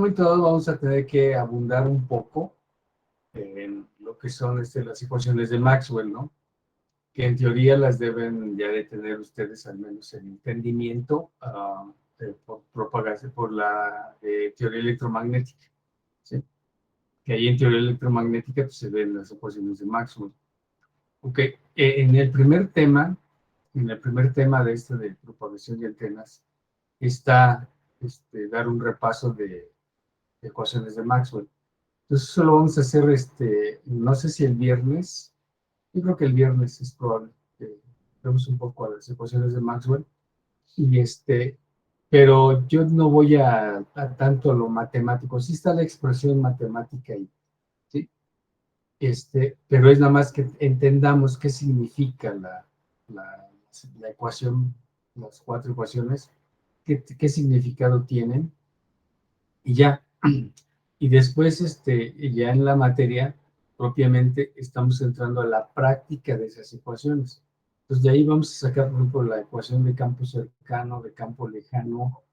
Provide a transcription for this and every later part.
momento dado vamos a tener que abundar un poco en lo que son las ecuaciones de Maxwell, ¿no? Que en teoría las deben ya de tener ustedes al menos en entendimiento por propagarse por la teoría electromagnética, ¿sí? Que ahí en teoría electromagnética pues, se ven las ecuaciones de Maxwell. Ok, en el primer tema de de propagación de antenas, está dar un repaso de ecuaciones de Maxwell. Entonces, eso lo vamos a hacer, no sé si el viernes, yo creo que el viernes es probable que veamos un poco a las ecuaciones de Maxwell, y pero yo no voy a tanto a lo matemático, sí está la expresión matemática ahí, ¿sí? Pero es nada más que entendamos qué significa la, la ecuación, las cuatro ecuaciones, qué significado tienen, y ya. Y después, ya en la materia, propiamente, estamos entrando a la práctica de esas ecuaciones. Entonces, de ahí vamos a sacar, por ejemplo, la ecuación de campo cercano, de campo lejano.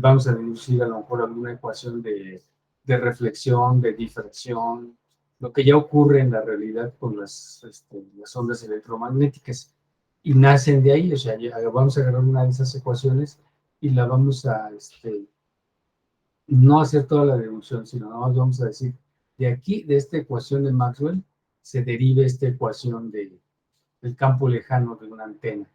Vamos a deducir a lo mejor alguna ecuación de reflexión, de difracción, lo que ya ocurre en la realidad con las ondas electromagnéticas. Y nacen de ahí, o sea, vamos a agarrar una de esas ecuaciones y la vamos a, no hacer toda la deducción, sino nada más vamos a decir, de aquí, de esta ecuación de Maxwell, se deriva esta ecuación del campo lejano de una antena.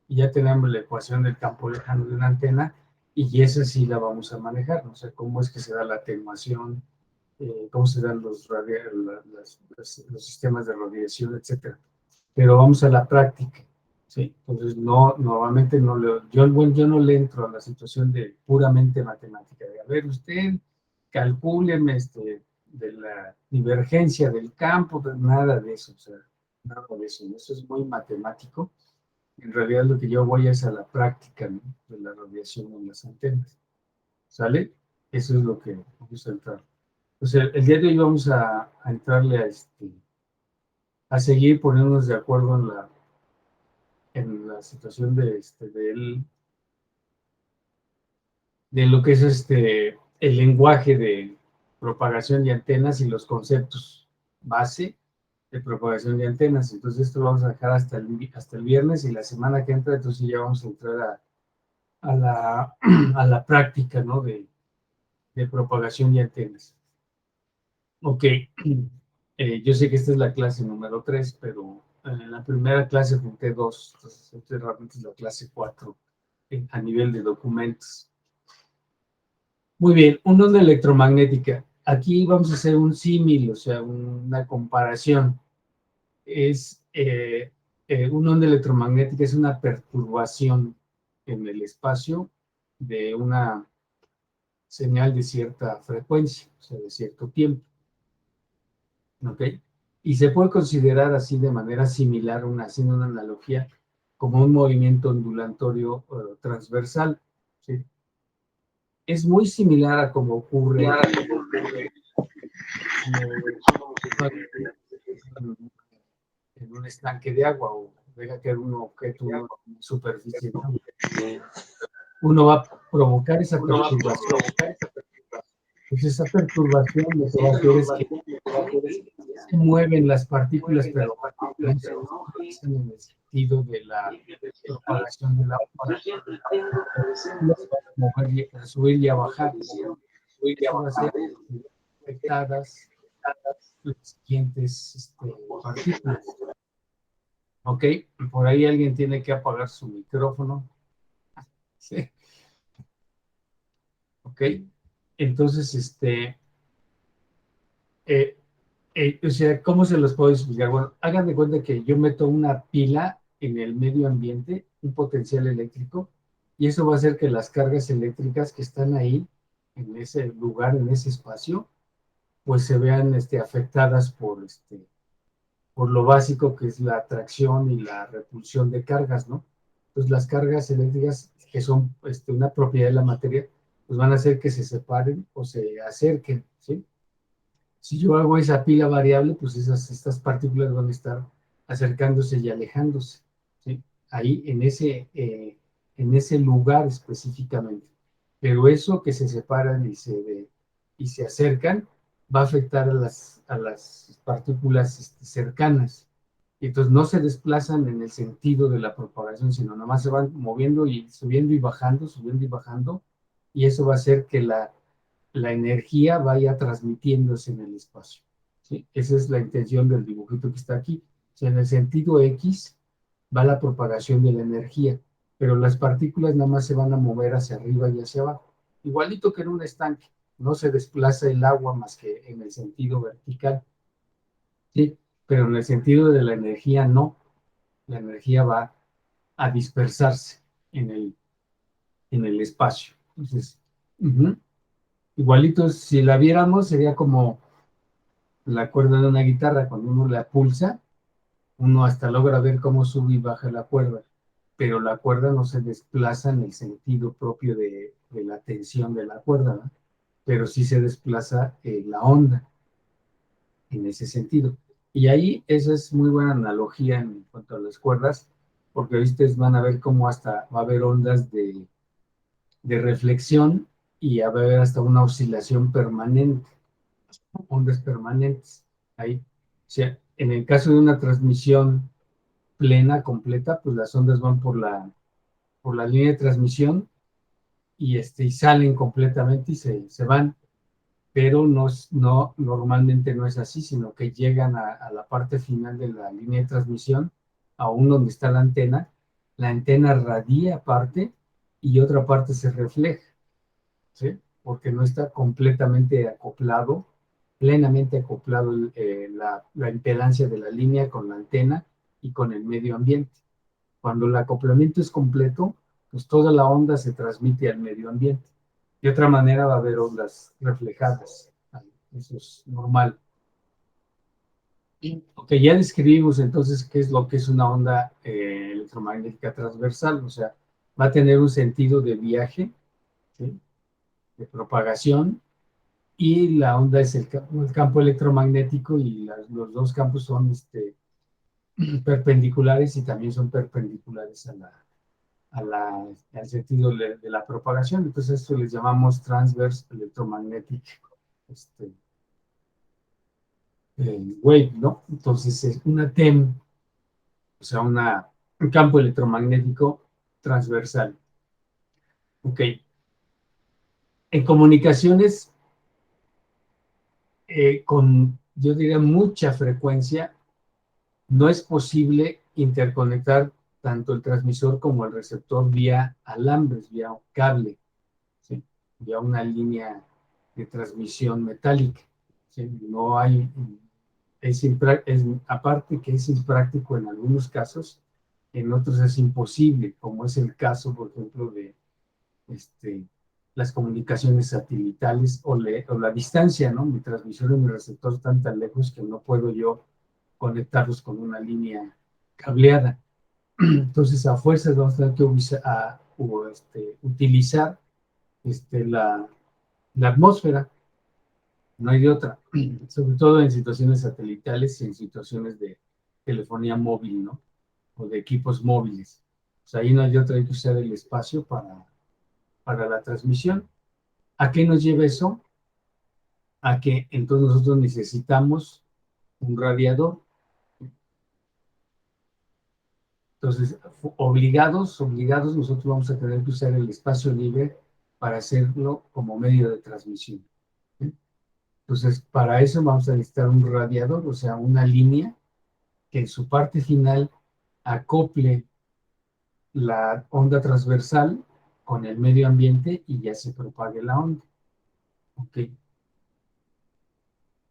Y ya tenemos la ecuación del campo lejano de una antena, y esa sí la vamos a manejar, ¿no? O sea, cómo es que se da la atenuación, cómo se dan los sistemas de radiación, etcétera. Pero vamos a la práctica, ¿sí? Entonces, no, nuevamente no yo no le entro a la situación de puramente matemática, de, a ver, usted calcúleme de la divergencia del campo, de nada de eso, o sea, nada de eso, eso es muy matemático. En realidad lo que yo voy es a la práctica, ¿no? De la radiación en las antenas, ¿sale? Eso es lo que vamos a entrar. O sea, el día de hoy vamos a entrarle a seguir poniéndonos de acuerdo en la situación de lo que es el lenguaje de propagación de antenas y los conceptos base de propagación de antenas. Entonces esto lo vamos a dejar hasta el viernes, y la semana que entra entonces ya vamos a entrar a la, a la práctica, ¿no? De propagación de antenas. Ok, yo sé que esta es la clase número 3, pero en la primera clase junté 2, entonces esta realmente es la clase 4 a nivel de documentos. Muy bien, una onda electromagnética. Aquí vamos a hacer un símil, o sea, una comparación. Una onda electromagnética es una perturbación en el espacio de una señal de cierta frecuencia, o sea, de cierto tiempo. ¿Ok? Y se puede considerar así de manera similar, haciendo una analogía, como un movimiento ondulatorio transversal, ¿sí? Es muy similar a como ocurre en un estanque de agua, o deja que un objeto, una superficie, ¿no? Uno va a provocar esa perturbación. Entonces, esa perturbación lo que va a hacer es que se mueven las partículas, pero no se desplazan en el sentido de la propagación de la onda. Las van a mover, a subir y a bajar. Eso va a ser afectadas las siguientes partículas. ¿Ok? Por ahí alguien tiene que apagar su micrófono. Sí. ¿Ok? Entonces, o sea, ¿cómo se los puedo explicar? Bueno, hagan de cuenta que yo meto una pila en el medio ambiente, un potencial eléctrico, y eso va a hacer que las cargas eléctricas que están ahí, en ese lugar, en ese espacio, pues se vean afectadas por lo básico que es la atracción y la repulsión de cargas, ¿no? Entonces las cargas eléctricas, que son una propiedad de la materia, pues van a hacer que se separen o se acerquen, ¿sí? Si yo hago esa pila variable, pues estas partículas van a estar acercándose y alejándose, ¿sí? Ahí en ese lugar específicamente. pero eso que se separan y se acercan va a afectar a las partículas cercanas. Y entonces no se desplazan en el sentido de la propagación, sino nomás se van moviendo y subiendo y bajando, y eso va a hacer que la energía vaya transmitiéndose en el espacio. ¿Sí? Esa es la intención del dibujito que está aquí. O sea, en el sentido X va la propagación de la energía, pero las partículas nada más se van a mover hacia arriba y hacia abajo. Igualito que en un estanque, no se desplaza el agua más que en el sentido vertical, ¿sí? Pero en el sentido de la energía no. La energía va a dispersarse en en el espacio. Entonces, igualito, si la viéramos, sería como la cuerda de una guitarra. Cuando uno la pulsa, uno hasta logra ver cómo sube y baja la cuerda, pero la cuerda no se desplaza en el sentido propio de la tensión de la cuerda, ¿no? Pero sí se desplaza la onda en ese sentido. Y ahí esa es muy buena analogía en cuanto a las cuerdas, porque ustedes van a ver cómo hasta va a haber ondas de reflexión y va a haber hasta una oscilación permanente, ondas permanentes. Ahí, o sea, en el caso de una transmisión plena, completa, pues las ondas van por la línea de transmisión y salen completamente y se van, pero normalmente no es así, sino que llegan a la parte final de la línea de transmisión, aún donde está la antena radia parte y otra parte se refleja, ¿sí? Porque no está completamente acoplado, plenamente acoplado la impedancia de la línea con la antena y con el medio ambiente. Cuando el acoplamiento es completo, pues toda la onda se transmite al medio ambiente. De otra manera va a haber ondas reflejadas. Eso es normal. Ok, ya describimos entonces qué es lo que es una onda electromagnética transversal. O sea, va a tener un sentido de viaje, ¿sí? De propagación, y la onda es el campo electromagnético y los dos campos son perpendiculares y también son perpendiculares al sentido de la propagación. Entonces, esto les llamamos transverse electromagnetic este, wave, ¿no? Entonces, es una TEM, o sea, un campo electromagnético transversal. Ok. En comunicaciones yo diría, mucha frecuencia, no es posible interconectar tanto el transmisor como el receptor vía alambres, vía cable, ¿sí? Vía una línea de transmisión metálica, ¿sí? No hay, aparte que es impráctico en algunos casos, en otros es imposible, como es el caso, por ejemplo, de este, las comunicaciones satelitales o la distancia, ¿no? Mi transmisor y mi receptor están tan lejos que no puedo yo conectarlos con una línea cableada. Entonces, a fuerzas vamos a tener que utilizar la, la atmósfera, no hay de otra, sobre todo en situaciones satelitales y en situaciones de telefonía móvil, ¿no? O de equipos móviles. O sea, ahí no hay de otra, hay que usar el espacio para la transmisión. ¿A qué nos lleva eso? A que entonces nosotros necesitamos un radiador. Entonces, obligados, nosotros vamos a tener que usar el espacio libre para hacerlo como medio de transmisión, ¿sí? Entonces, para eso vamos a necesitar un radiador, o sea, una línea que en su parte final acople la onda transversal con el medio ambiente y ya se propague la onda. ¿Ok?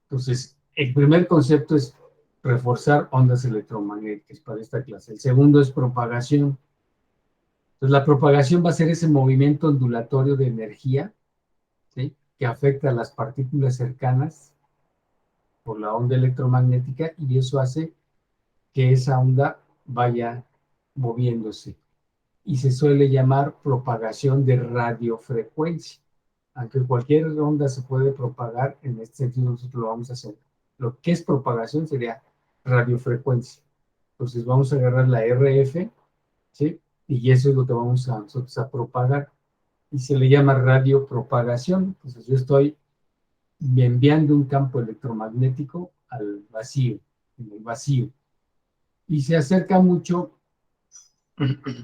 Entonces, el primer concepto es reforzar ondas electromagnéticas para esta clase. El segundo es propagación. Entonces, la propagación va a ser ese movimiento ondulatorio de energía, ¿sí? Que afecta a las partículas cercanas por la onda electromagnética y eso hace que esa onda vaya moviéndose. Y se suele llamar propagación de radiofrecuencia. Aunque cualquier onda se puede propagar, en este sentido nosotros lo vamos a hacer. Lo que es propagación sería radiofrecuencia. Entonces vamos a agarrar la RF, ¿sí? Y eso es lo que vamos a nosotros a propagar. y se le llama radiopropagación. Entonces yo estoy enviando un campo electromagnético al vacío, en el vacío, y se acerca mucho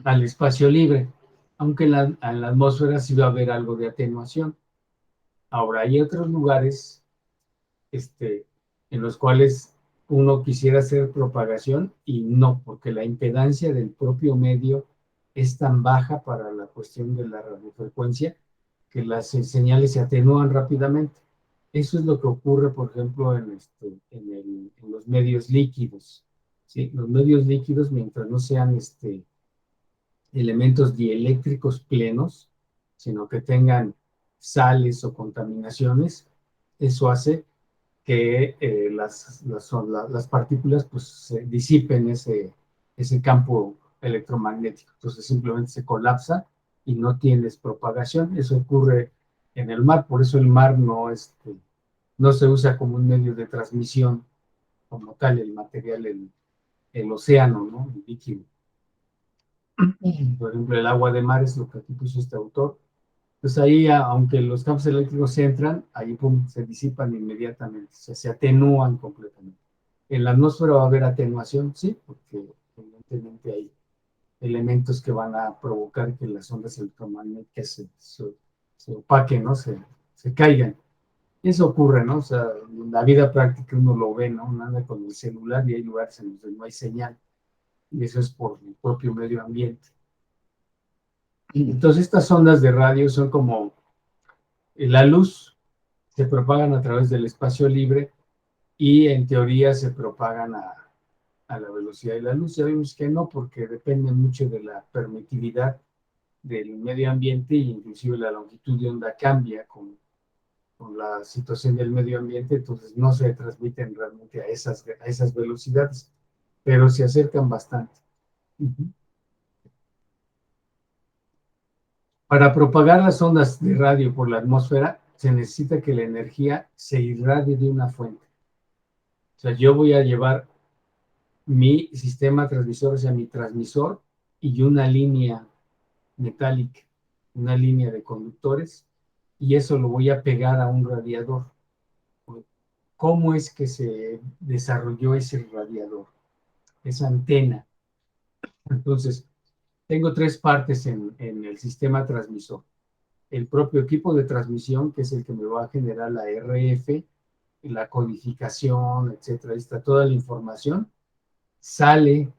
al espacio libre, aunque en la atmósfera sí va a haber algo de atenuación. Ahora, hay otros lugares en los cuales uno quisiera hacer propagación y no, porque la impedancia del propio medio es tan baja para la cuestión de la radiofrecuencia que las señales se atenúan rápidamente. Eso es lo que ocurre, por ejemplo, en los medios líquidos. ¿Sí? Los medios líquidos, mientras no sean elementos dieléctricos plenos, sino que tengan sales o contaminaciones, eso hace que las partículas pues, se disipen ese campo electromagnético. Entonces simplemente se colapsa y no tienes propagación. Eso ocurre en el mar, por eso el mar no se usa como un medio de transmisión como tal, el material, el océano, ¿no? El líquido. Por ejemplo, el agua de mar es lo que aquí puso este autor. Pues ahí, aunque los campos eléctricos entran, ahí pum, se disipan inmediatamente, o sea, se atenúan completamente. En la atmósfera va a haber atenuación, sí, porque evidentemente hay elementos que van a provocar que las ondas electromagnéticas se opaquen, ¿no? Se caigan. Y eso ocurre, ¿no? O sea, en la vida práctica uno lo ve, ¿no? Uno anda con el celular y hay lugares en los que no hay señal. Y eso es por el propio medio ambiente. Entonces, estas ondas de radio son como la luz, se propagan a través del espacio libre y en teoría se propagan a la velocidad de la luz. Ya vimos que no, porque depende mucho de la permitividad del medio ambiente e inclusive la longitud de onda cambia con la situación del medio ambiente, entonces no se transmiten realmente a esas velocidades, pero se acercan bastante. Para propagar las ondas de radio por la atmósfera, se necesita que la energía se irradie de una fuente. O sea, yo voy a llevar mi sistema transmisor, o sea, mi transmisor y una línea metálica, una línea de conductores, y eso lo voy a pegar a un radiador. ¿Cómo es que se desarrolló ese radiador? Esa antena. Entonces, tengo tres partes en el sistema transmisor. El propio equipo de transmisión, que es el que me va a generar la RF, la codificación, etcétera. Ahí está toda la información. Sale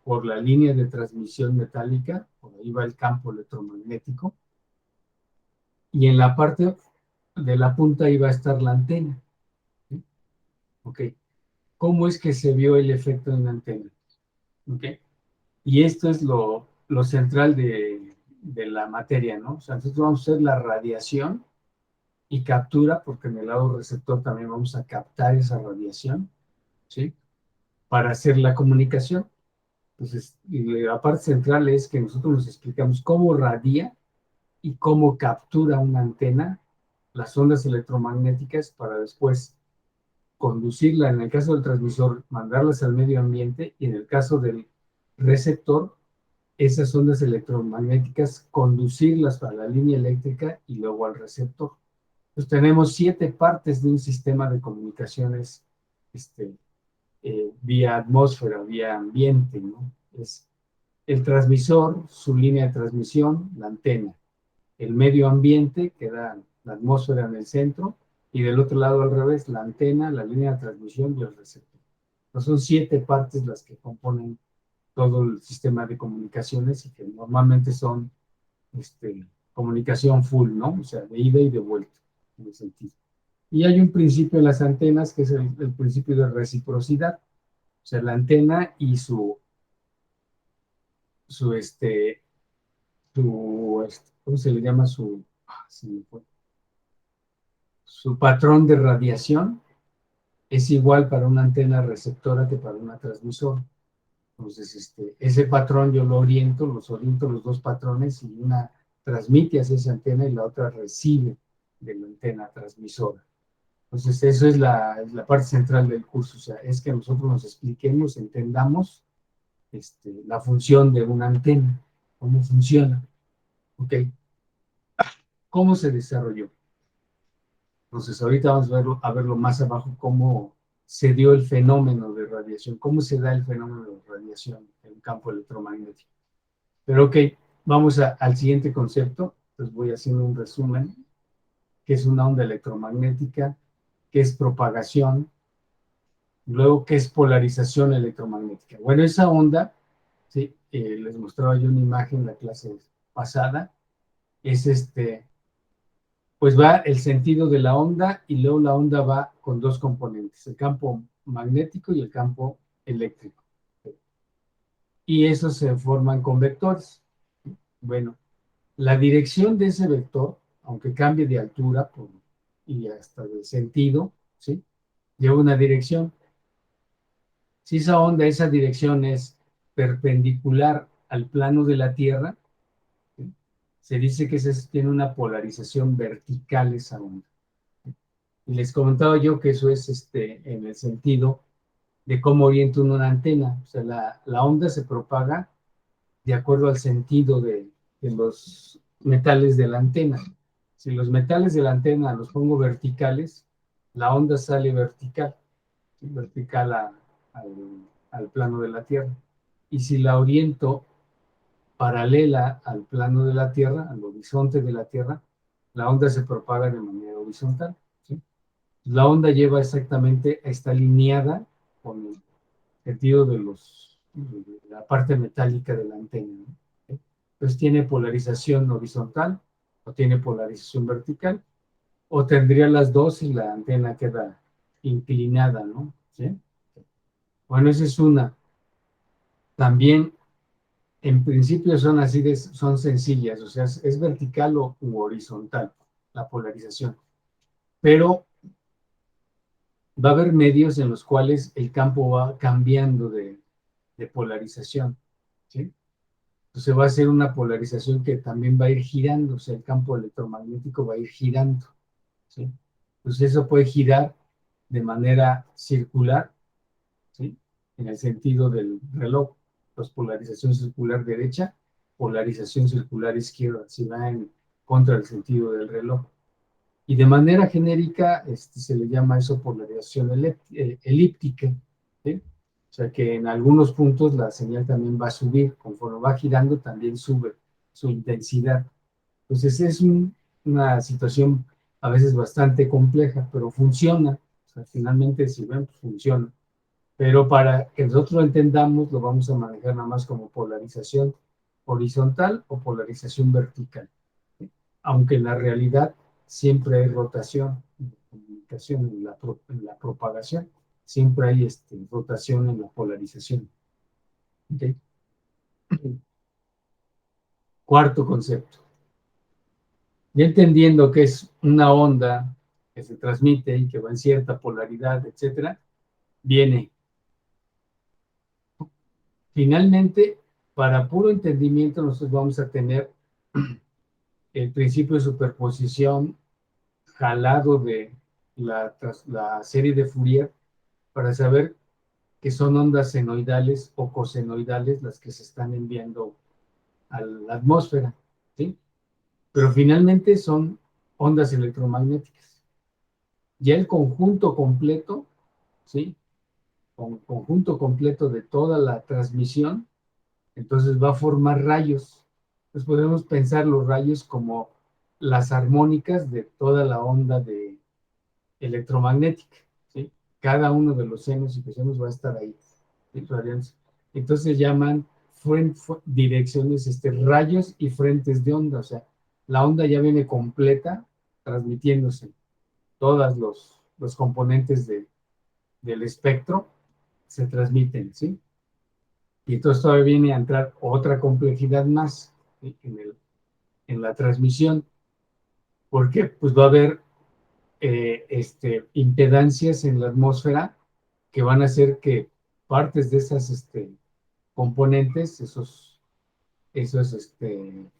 por la línea de transmisión metálica, por ahí va el campo electromagnético, y en la parte de la punta iba a estar la antena. ¿Sí? Ok. ¿Cómo es que se vio el efecto en la antena? Ok. Y esto es lo central de la materia, ¿no? O sea, nosotros vamos a hacer la radiación y captura, porque en el lado receptor también vamos a captar esa radiación, ¿sí? Para hacer la comunicación. Entonces, la parte central es que nosotros nos explicamos cómo radia y cómo captura una antena las ondas electromagnéticas para después conducirla, en el caso del transmisor, mandarlas al medio ambiente y en el caso del receptor, esas ondas electromagnéticas conducirlas a la línea eléctrica y luego al receptor. Entonces tenemos 7 partes de un sistema de comunicaciones vía atmósfera, vía ambiente, ¿no? Es el transmisor, su línea de transmisión, la antena, el medio ambiente, que da la atmósfera en el centro, y del otro lado al revés, la antena, la línea de transmisión y el receptor. Entonces son 7 partes las que componen todo el sistema de comunicaciones y que normalmente son comunicación full, ¿no? O sea, de ida y de vuelta, en el sentido. Y hay un principio en las antenas que es el principio de reciprocidad. O sea, la antena y su, este, ¿cómo se le llama? Su patrón de radiación es igual para una antena receptora que para una transmisora. Entonces, ese patrón yo los oriento los dos patrones y una transmite hacia esa antena y la otra recibe de la antena transmisora. Entonces, eso es la parte central del curso, o sea, es que nosotros nos expliquemos, entendamos la función de una antena, cómo funciona. ¿Ok? ¿Cómo se desarrolló? Entonces, ahorita vamos a verlo más abajo, cómo se dio el fenómeno de radiación, cómo se da el fenómeno de radiación en el campo electromagnético. Pero ok, vamos al siguiente concepto. Entonces voy haciendo un resumen, que es una onda electromagnética, que es propagación, luego qué es polarización electromagnética. Bueno, esa onda, sí, les mostraba yo una imagen en la clase pasada, es pues va el sentido de la onda y luego la onda va con dos componentes, el campo magnético y el campo eléctrico. Y esos se forman con vectores. Bueno, la dirección de ese vector, aunque cambie de altura y hasta de sentido, ¿sí? Lleva una dirección. Si esa onda, esa dirección es perpendicular al plano de la Tierra, ¿sí? Se dice que tiene una polarización vertical esa onda. Y les comentaba yo que eso es en el sentido de cómo orienta uno una antena. O sea, la onda se propaga de acuerdo al sentido de los metales de la antena. Si los metales de la antena los pongo verticales, la onda sale vertical, ¿sí? Vertical al plano de la Tierra. Y si la oriento paralela al plano de la Tierra, al horizonte de la Tierra, la onda se propaga de manera horizontal, ¿sí? La onda lleva exactamente, está alineada con el sentido de la parte metálica de la antena, ¿no? Entonces tiene polarización horizontal o tiene polarización vertical, o tendría las dos y la antena queda inclinada, ¿no? ¿Sí? Bueno, esa es una. También, en principio son así, son sencillas, o sea, es vertical u horizontal la polarización, pero va a haber medios en los cuales el campo va cambiando de polarización, ¿sí? Entonces va a ser una polarización que también va a ir girando, o sea, el campo electromagnético va a ir girando, ¿sí? Entonces eso puede girar de manera circular, ¿sí? En el sentido del reloj, pues polarización circular derecha, polarización circular izquierda, si va en contra del sentido del reloj. Y de manera genérica se le llama eso polarización elíptica, ¿sí? O sea que en algunos puntos la señal también va a subir, conforme va girando también sube su intensidad. Entonces es una situación a veces bastante compleja, pero funciona. O sea, finalmente si ven, pues funciona. Pero para que nosotros lo entendamos, lo vamos a manejar nada más como polarización horizontal o polarización vertical, ¿sí? Aunque en la realidad siempre hay rotación, comunicación en la propagación, siempre hay rotación en la polarización. ¿Okay? Cuarto concepto. Ya entendiendo que es una onda que se transmite y que va en cierta polaridad, etcétera, viene finalmente, para puro entendimiento, nosotros vamos a tener el principio de superposición jalado de la serie de Fourier para saber que son ondas senoidales o cosenoidales las que se están enviando a la atmósfera, ¿sí? Pero finalmente son ondas electromagnéticas. Ya el conjunto completo, ¿sí? Con conjunto completo de toda la transmisión, entonces va a formar rayos. Entonces podemos pensar los rayos como las armónicas de toda la onda electromagnética, ¿sí? Cada uno de los senos y cosenos va a estar ahí, ¿sí? Entonces se llaman direcciones, rayos y frentes de onda, o sea, la onda ya viene completa transmitiéndose, todos los componentes del espectro se transmiten, ¿sí? Y entonces todavía viene a entrar otra complejidad más, ¿sí? En la transmisión, porque pues va a haber impedancias en la atmósfera que van a hacer que partes de esas componentes, esas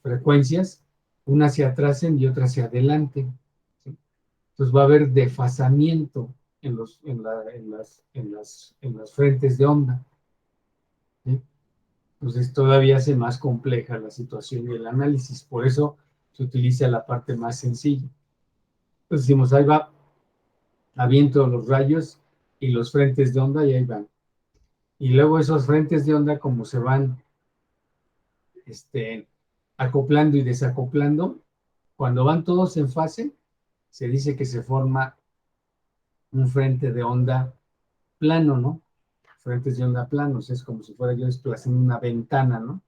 frecuencias, unas se atrasen y otras se adelanten, ¿sí? Entonces va a haber desfasamiento en las frentes de onda, ¿sí? Entonces todavía hace más compleja la situación y el análisis. Por eso se utiliza la parte más sencilla. Entonces decimos, ahí va, aviento los rayos y los frentes de onda y ahí van. Y luego esos frentes de onda, como se van acoplando y desacoplando, cuando van todos en fase, se dice que se forma un frente de onda plano, ¿no? Frentes de onda planos, es como si fuera yo desplazando una ventana, ¿no?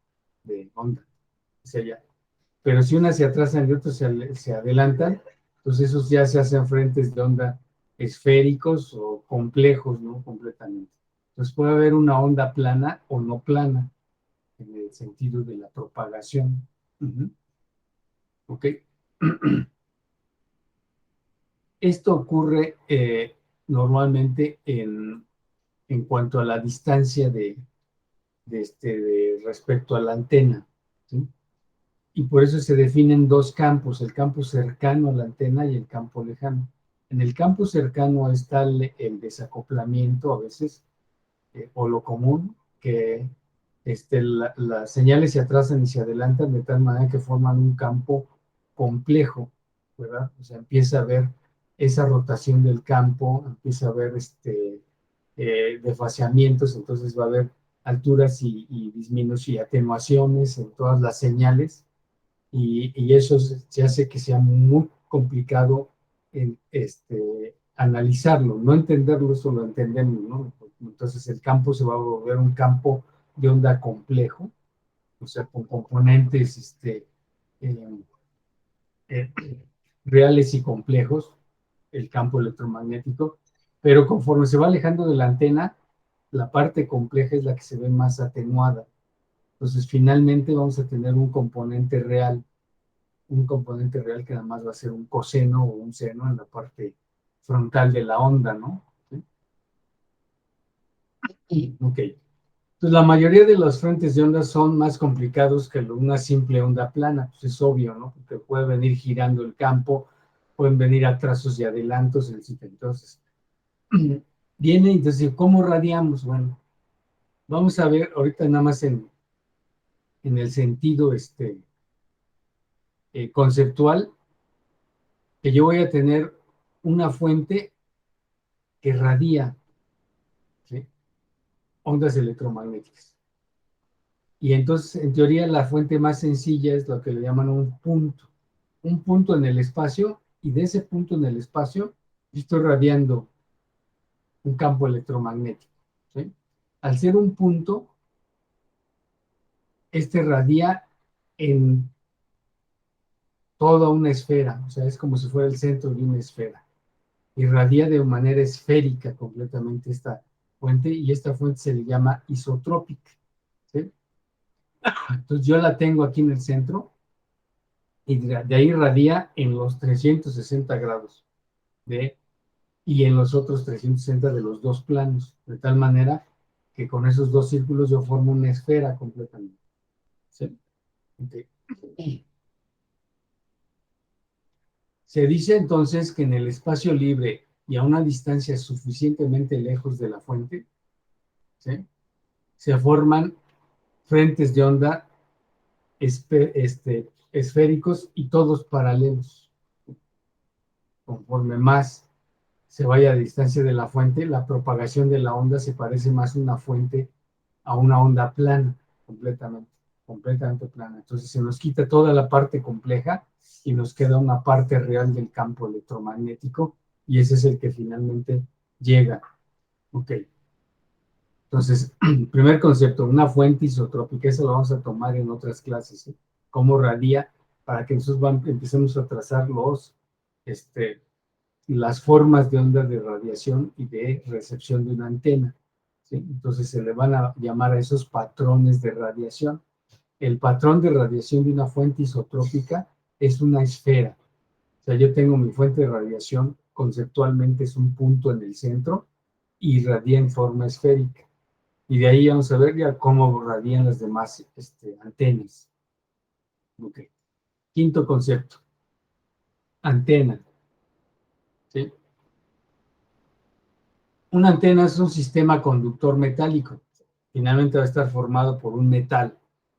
De onda hacia allá. Pero si una se atrasan y otros se adelantan, entonces esos ya se hacen frentes de onda esféricos o complejos, ¿no? Completamente. Entonces puede haber una onda plana o no plana, en el sentido de la propagación. ¿Ok? Esto ocurre normalmente en cuanto a la distancia de respecto a la antena, ¿sí? Y por eso se definen dos campos, el campo cercano a la antena y el campo lejano. En el campo cercano está el desacoplamiento a veces, o lo común, que las señales se atrasan y se adelantan de tal manera que forman un campo complejo, ¿verdad? O sea, empieza a haber esa rotación del campo, empieza a haber desfaseamientos, entonces va a haber alturas y disminuciones y atenuaciones en todas las señales, y eso se hace que sea muy complicado en, analizarlo, no entenderlo, eso lo entendemos, ¿no? Entonces el campo se va a volver un campo de onda complejo, o sea, con componentes eh, eh, reales y complejos, el campo electromagnético, pero conforme se va alejando de la antena, la parte compleja es la que se ve más atenuada. Entonces, finalmente vamos a tener un componente real que además va a ser un coseno o un seno en la parte frontal de la onda, ¿no? ¿Sí? Ok. Entonces, la mayoría de los frentes de onda son más complicados que una simple onda plana, pues es obvio, ¿no? Porque puede venir girando el campo, pueden venir atrasos y adelantos, entonces, viene, entonces, ¿cómo radiamos? Bueno, vamos a ver ahorita nada más en el sentido conceptual, que yo voy a tener una fuente que radia, ¿sí? Ondas electromagnéticas. Y entonces, en teoría, la fuente más sencilla es lo que le llaman un punto en el espacio, y de ese punto en el espacio yo estoy radiando un campo electromagnético, ¿sí? Al ser un punto, radia en toda una esfera, o sea, es como si fuera el centro de una esfera. Irradia de manera esférica completamente esta fuente, y esta fuente se le llama isotrópica, ¿sí? Entonces yo la tengo aquí en el centro, y de ahí radia en los 360 grados y en los otros 360 de los dos planos, de tal manera que con esos dos círculos yo formo una esfera completamente, ¿sí? Okay. Se dice entonces que en el espacio libre y a una distancia suficientemente lejos de la fuente, ¿sí?, se forman frentes de onda esféricos y todos paralelos. Conforme más se vaya a distancia de la fuente, la propagación de la onda se parece más a una onda plana, completamente plana. Entonces se nos quita toda la parte compleja y nos queda una parte real del campo electromagnético, y ese es el que finalmente llega. Ok. Entonces, primer concepto, una fuente isotrópica, eso lo vamos a tomar en otras clases, ¿eh? Cómo radia, para que nosotros empecemos a trazar las formas de ondas de radiación y de recepción de una antena, ¿sí? Entonces se le van a llamar a esos patrones de radiación. El patrón de radiación de una fuente isotrópica es una esfera. O sea, yo tengo mi fuente de radiación, conceptualmente es un punto en el centro y radia en forma esférica. Y de ahí vamos a ver ya cómo radian las demás antenas. Okay. Quinto concepto, antena, ¿sí? Una antena es un sistema conductor metálico. Finalmente va a estar formado por un metal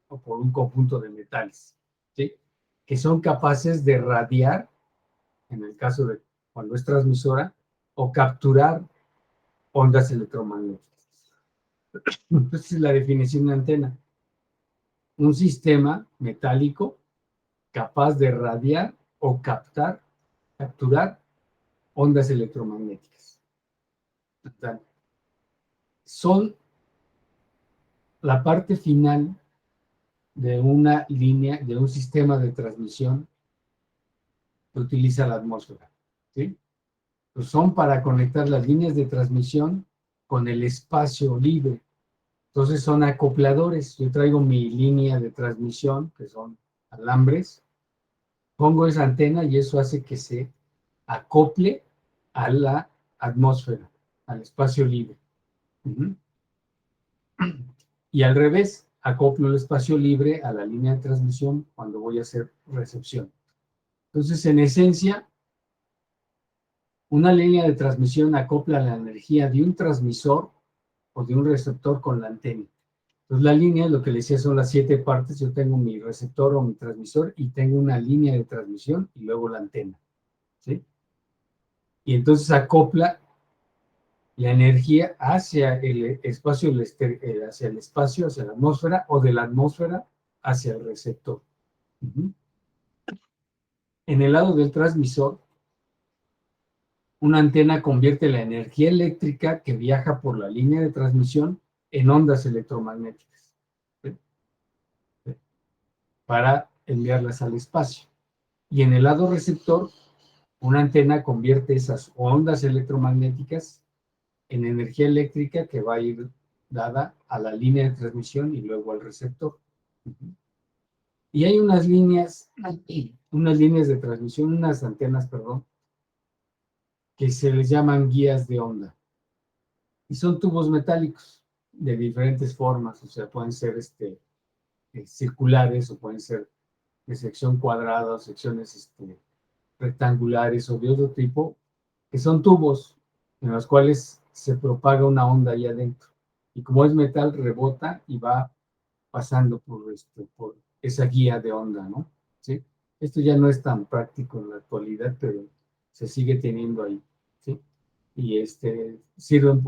o por un conjunto de metales, ¿sí? que son capaces de radiar, en el caso de cuando es transmisora, o capturar ondas electromagnéticas. Entonces es la definición de antena. Un sistema metálico capaz de radiar o capturar ondas electromagnéticas. Son la parte final de una línea, de un sistema de transmisión que utiliza la atmósfera, ¿sí? Pues son para conectar las líneas de transmisión con el espacio libre. Entonces son acopladores. Yo traigo mi línea de transmisión, que son alambres, pongo esa antena y eso hace que se acople a la atmósfera, al espacio libre. Y al revés, acoplo el espacio libre a la línea de transmisión cuando voy a hacer recepción. Entonces, en esencia, una línea de transmisión acopla la energía de un transmisor o de un receptor con la antena. Entonces, la línea, lo que le decía, son las 7 partes. Yo tengo mi receptor o mi transmisor y tengo una línea de transmisión y luego la antena, ¿sí? Y entonces acopla la energía hacia el espacio, hacia la atmósfera, o de la atmósfera hacia el receptor. En el lado del transmisor, una antena convierte la energía eléctrica que viaja por la línea de transmisión en ondas electromagnéticas, ¿sí? Para enviarlas al espacio. Y en el lado receptor, una antena convierte esas ondas electromagnéticas en energía eléctrica que va a ir dada a la línea de transmisión y luego al receptor. Y hay unas líneas de transmisión, unas antenas, perdón, que se les llaman guías de onda. Y son tubos metálicos de diferentes formas, o sea, pueden ser circulares o pueden ser de sección cuadrada o secciones rectangulares o de otro tipo, que son tubos en los cuales se propaga una onda ahí adentro. Y como es metal, rebota y va pasando por esa guía de onda, ¿no? ¿Sí? Esto ya no es tan práctico en la actualidad, pero se sigue teniendo ahí, ¿sí? Y sirven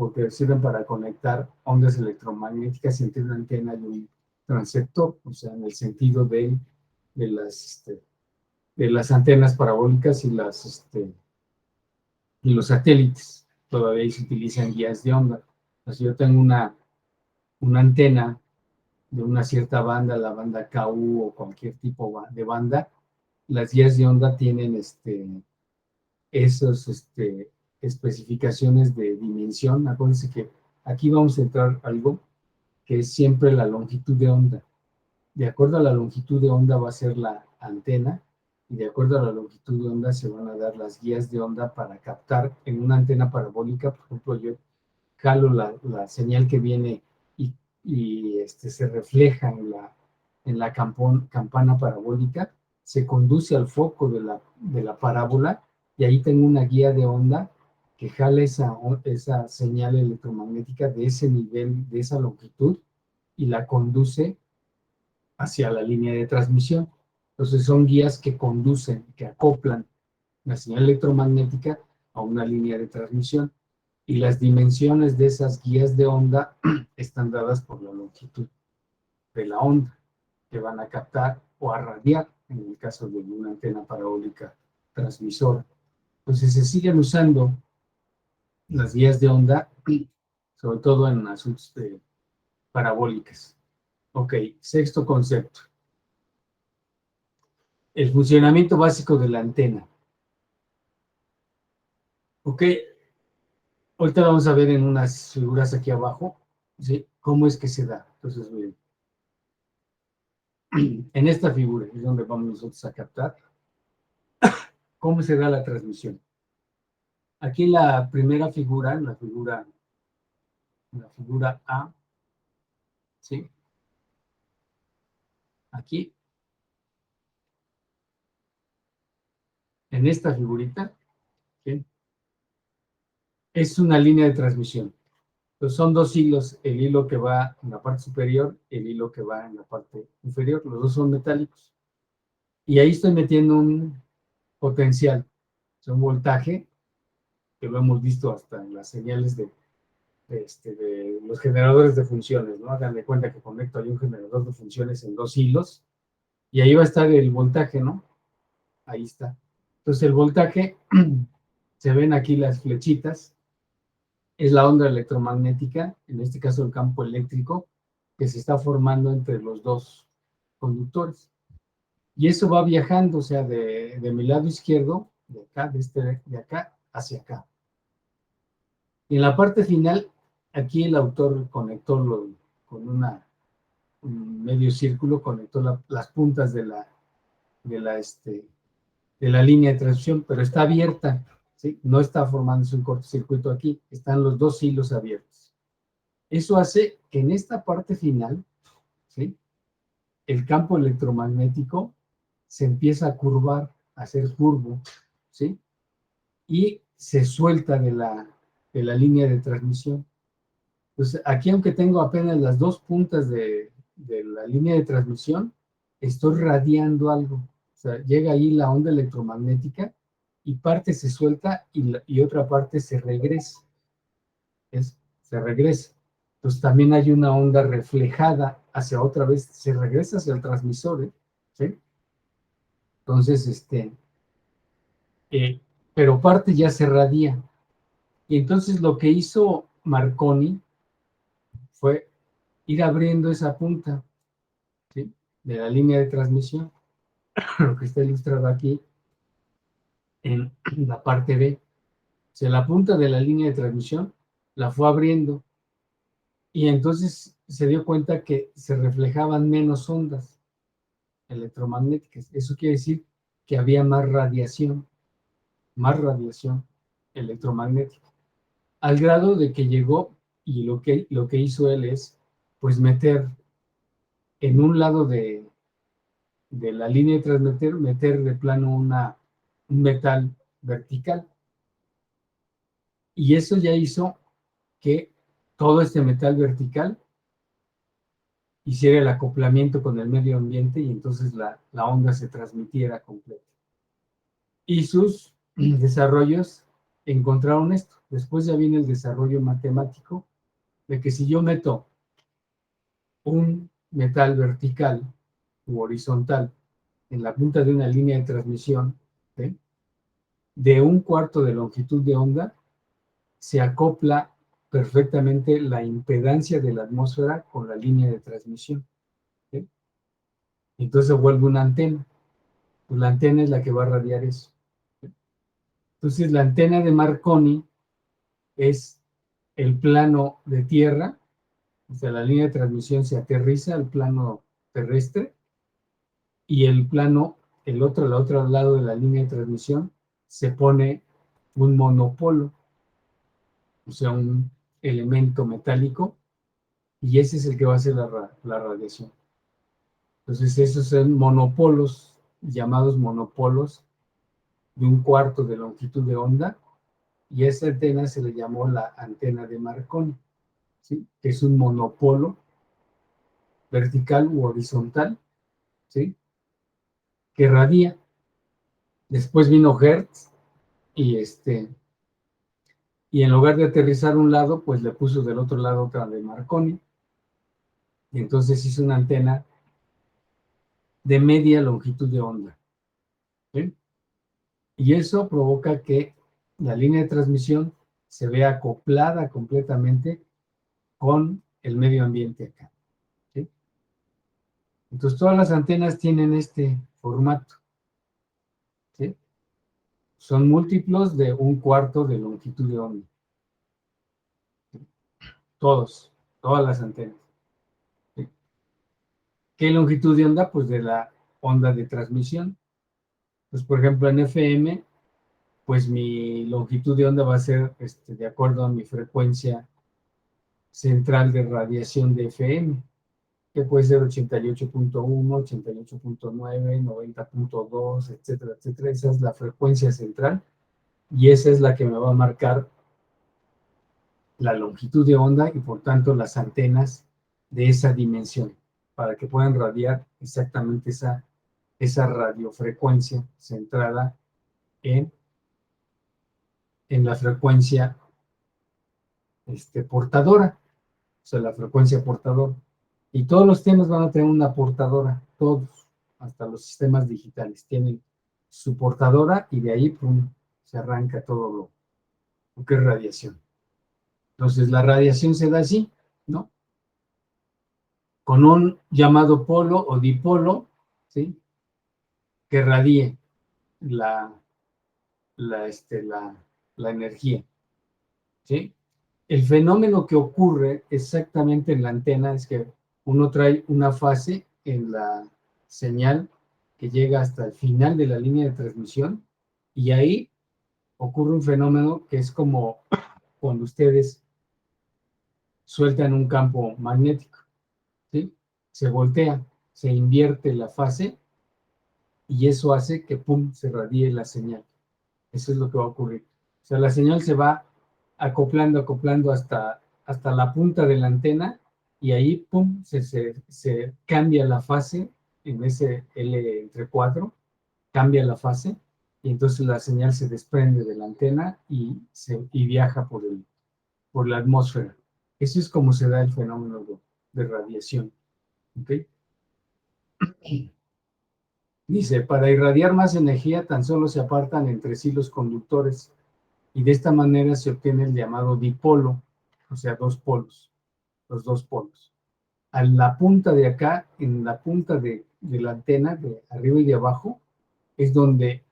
para conectar ondas electromagnéticas entre una antena y un transceptor, o sea, en el sentido de las antenas parabólicas y los satélites. Todavía se utilizan guías de onda. Entonces yo tengo una antena de una cierta banda, la banda KU o cualquier tipo de banda. Las guías de onda tienen esas especificaciones de dimensión. Acuérdense que aquí vamos a entrar algo que es siempre la longitud de onda. De acuerdo a la longitud de onda va a ser la antena, y de acuerdo a la longitud de onda se van a dar las guías de onda para captar en una antena parabólica. Por ejemplo, yo jalo la señal que viene y se refleja en la campana parabólica, se conduce al foco de la parábola, y ahí tengo una guía de onda que jala esa señal electromagnética de ese nivel, de esa longitud, y la conduce hacia la línea de transmisión. Entonces son guías que conducen, que acoplan la señal electromagnética a una línea de transmisión. Y las dimensiones de esas guías de onda están dadas por la longitud de la onda que van a captar o a radiar, en el caso de una antena parabólica transmisora. Entonces se siguen usando las guías de onda, sobre todo en asuntos parabólicas. Ok, sexto concepto. El funcionamiento básico de la antena. Ok, ahorita vamos a ver en unas figuras aquí abajo, ¿sí?, cómo es que se da. Entonces, miren, en esta figura es donde vamos nosotros a captar cómo se da la transmisión. Aquí la primera figura, la figura A, ¿sí? Aquí, en esta figurita, ¿sí?, es una línea de transmisión. Entonces son dos hilos, el hilo que va en la parte superior y el hilo que va en la parte inferior. Los dos son metálicos. y ahí estoy metiendo un potencial, o sea, un voltaje, que lo hemos visto hasta en las señales de los generadores de funciones, ¿no? Hagan de cuenta que conecto ahí un generador de funciones en 2 hilos, y ahí va a estar el voltaje, ¿no? Ahí está. Entonces el voltaje, se ven aquí las flechitas, es la onda electromagnética, en este caso el campo eléctrico, que se está formando entre los dos conductores. Y eso va viajando, o sea, de mi lado izquierdo, de acá, de acá, hacia acá. Y en la parte final, aquí el autor conectó con un medio círculo, conectó las puntas de la, este, de la línea de transmisión, pero está abierta, ¿sí? No está formándose un cortocircuito aquí, están los dos hilos abiertos. Eso hace que en esta parte final, ¿sí?, el campo electromagnético se empieza a curvar, a hacer curvo, ¿sí? Y se suelta de la línea de transmisión. Entonces, aquí, aunque tengo apenas las dos puntas de la línea de transmisión, estoy radiando algo. O sea, llega ahí la onda electromagnética y parte se suelta y otra parte se regresa. Se regresa. Entonces, también hay una onda reflejada hacia otra vez, se regresa hacia el transmisor, ¿eh? ¿Sí? Entonces, eh, pero parte ya se radia. Y entonces lo que hizo Marconi fue ir abriendo esa punta, ¿sí?, de la línea de transmisión, lo que está ilustrado aquí en la parte B. O sea, la punta de la línea de transmisión la fue abriendo y entonces se dio cuenta que se reflejaban menos ondas electromagnéticas. Eso quiere decir que había más radiación electromagnética, al grado de que llegó, y lo que hizo él es, pues, meter en un lado de la línea de transmitir, meter de plano un metal vertical. Y eso ya hizo que todo este metal vertical hiciera el acoplamiento con el medio ambiente y entonces la onda se transmitiera completa. Y sus desarrollos encontraron esto. Después ya viene el desarrollo matemático de que si yo meto un metal vertical u horizontal en la punta de una línea de transmisión, ¿sí?, de un cuarto de longitud de onda, se acopla perfectamente la impedancia de la atmósfera con la línea de transmisión, ¿sí? Entonces se vuelve una antena. Pues la antena es la que va a radiar eso. Entonces la antena de Marconi es el plano de tierra, o sea, la línea de transmisión se aterriza al plano terrestre y el otro lado de la línea de transmisión se pone un monopolo, o sea, un elemento metálico, y ese es el que va a hacer la radiación. Entonces, esos son monopolos, llamados monopolos de un cuarto de longitud de onda, y esa antena se le llamó la antena de Marconi, ¿sí?, que es un monopolo vertical u horizontal, ¿sí?, que radia. Después vino Hertz y en lugar de aterrizar un lado, pues le puso del otro lado otra de Marconi, y entonces hizo una antena de media longitud de onda, ¿sí? Y eso provoca que la línea de transmisión se vea acoplada completamente con el medio ambiente acá, ¿sí? Entonces todas las antenas tienen este formato, ¿sí? Son múltiplos de un cuarto de longitud de onda. Todas las antenas, ¿sí? ¿Qué longitud de onda? Pues de la onda de transmisión. Pues, por ejemplo, en FM, pues mi longitud de onda va a ser de acuerdo a mi frecuencia central de radiación de FM, que puede ser 88.1, 88.9, 90.2, etcétera, etcétera. Esa es la frecuencia central y esa es la que me va a marcar la longitud de onda y por tanto las antenas de esa dimensión, para que puedan radiar exactamente esa radiofrecuencia centrada en la frecuencia portadora, o sea, la frecuencia portadora. Y todos los temas van a tener una portadora, todos, hasta los sistemas digitales tienen su portadora y de ahí pum, se arranca todo lo que es radiación. Entonces la radiación se da así, ¿no? Con un llamado polo o dipolo, ¿sí? Que radie la, la, este, la, la energía, ¿sí? El fenómeno que ocurre exactamente en la antena es que uno trae una fase en la señal que llega hasta el final de la línea de transmisión y ahí ocurre un fenómeno que es como cuando ustedes sueltan un campo magnético, ¿sí? Se voltea, se invierte la fase y eso hace que pum, se radie la señal. Eso es lo que va a ocurrir. O sea, la señal se va acoplando hasta la punta de la antena y ahí, pum, se cambia la fase en ese L/4, cambia la fase y entonces la señal se desprende de la antena y viaja por la atmósfera. Eso es como se da el fenómeno de radiación. ¿Ok? Dice, para irradiar más energía tan solo se apartan entre sí los conductores y de esta manera se obtiene el llamado dipolo, o sea, dos polos, los dos polos. A la punta de acá, en la punta de la antena, de arriba y de abajo, es donde,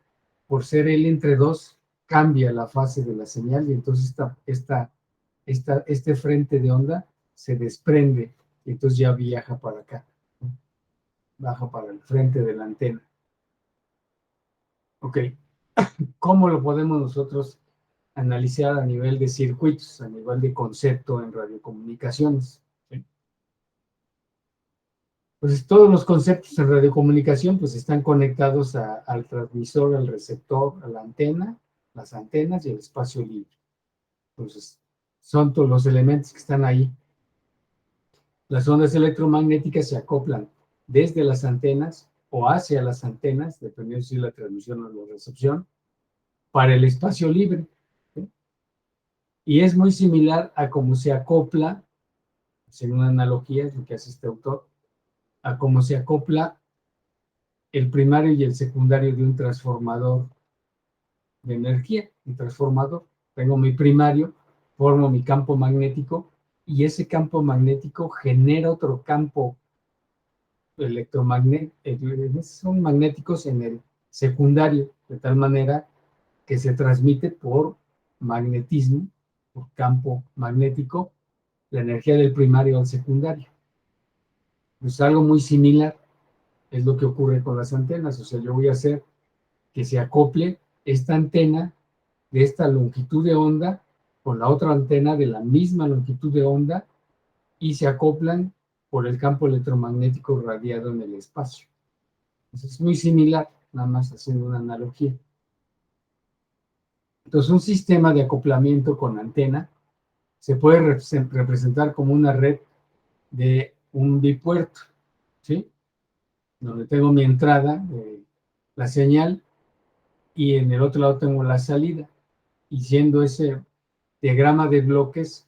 por ser L/2, cambia la fase de la señal y entonces este frente de onda se desprende y entonces ya viaja para acá, ¿no? Baja para el frente de la antena. Ok, ¿cómo lo podemos nosotros analizar a nivel de circuitos, a nivel de concepto en radiocomunicaciones? ¿Sí? Pues todos los conceptos en radiocomunicación pues están conectados al transmisor, al receptor, a la antena, las antenas y el espacio libre. Entonces, son todos los elementos que están ahí. Las ondas electromagnéticas se acoplan desde las antenas o hacia las antenas, dependiendo si es la transmisión o la recepción, para el espacio libre. ¿Sí? Y es muy similar a cómo se acopla, en una analogía, es lo que hace este autor, a cómo se acopla el primario y el secundario de un transformador de energía, un transformador. Tengo mi primario, formo mi campo magnético y ese campo magnético genera otro campo electromagnético, son magnéticos en el secundario, de tal manera que se transmite por magnetismo, por campo magnético, la energía del primario al secundario. Pues algo muy similar es lo que ocurre con las antenas. O sea, yo voy a hacer que se acople esta antena de esta longitud de onda con la otra antena de la misma longitud de onda y se acoplan por el campo electromagnético radiado en el espacio. Entonces, es muy similar, nada más haciendo una analogía. Entonces, un sistema de acoplamiento con antena se puede representar como una red de un bipuerto, ¿sí? Donde tengo mi entrada, la señal, y en el otro lado tengo la salida, y siendo ese diagrama de bloques